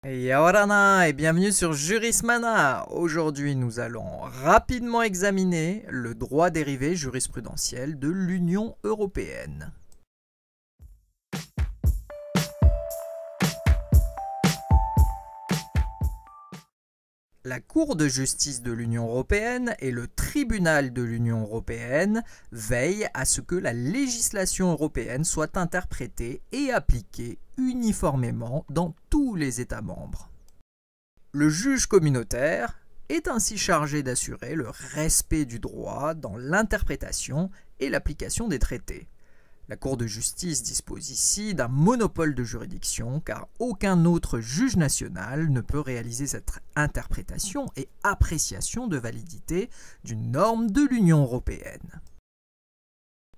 Yawarana et bienvenue sur Jurismana. Aujourd'hui, nous allons rapidement examiner le droit dérivé jurisprudentiel de l'Union européenne. La Cour de justice de l'Union européenne et le Tribunal de l'Union européenne veillent à ce que la législation européenne soit interprétée et appliquée uniformément dans tous les États membres. Le juge communautaire est ainsi chargé d'assurer le respect du droit dans l'interprétation et l'application des traités. La Cour de justice dispose ici d'un monopole de juridiction car aucun autre juge national ne peut réaliser cette interprétation et appréciation de validité d'une norme de l'Union européenne.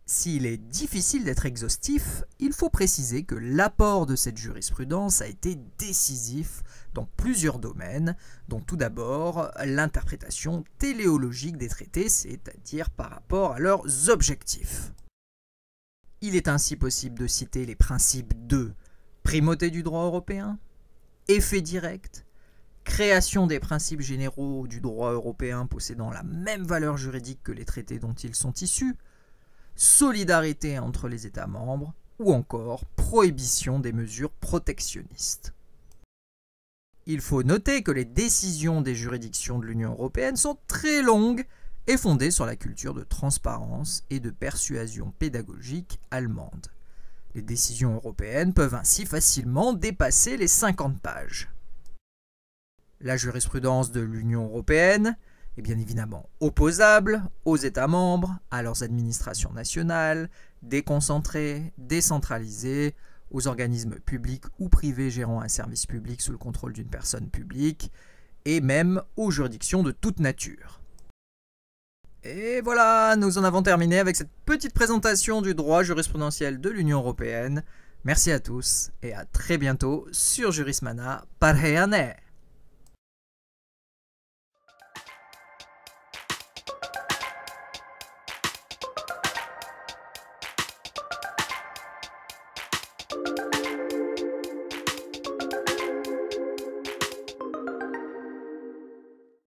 S'il est difficile d'être exhaustif, il faut préciser que l'apport de cette jurisprudence a été décisif dans plusieurs domaines, dont tout d'abord l'interprétation téléologique des traités, c'est-à-dire par rapport à leurs objectifs. Il est ainsi possible de citer les principes de primauté du droit européen, effet direct, création des principes généraux du droit européen possédant la même valeur juridique que les traités dont ils sont issus, solidarité entre les États membres ou encore prohibition des mesures protectionnistes. Il faut noter que les décisions des juridictions de l'Union européenne sont très longues et fondée sur la culture de transparence et de persuasion pédagogique allemande. Les décisions européennes peuvent ainsi facilement dépasser les 50 pages. La jurisprudence de l'Union européenne est bien évidemment opposable aux États membres, à leurs administrations nationales, déconcentrées, décentralisées, aux organismes publics ou privés gérant un service public sous le contrôle d'une personne publique, et même aux juridictions de toute nature. Et voilà, nous en avons terminé avec cette petite présentation du droit jurisprudentiel de l'Union européenne. Merci à tous et à très bientôt sur Jurismana. Parheyane!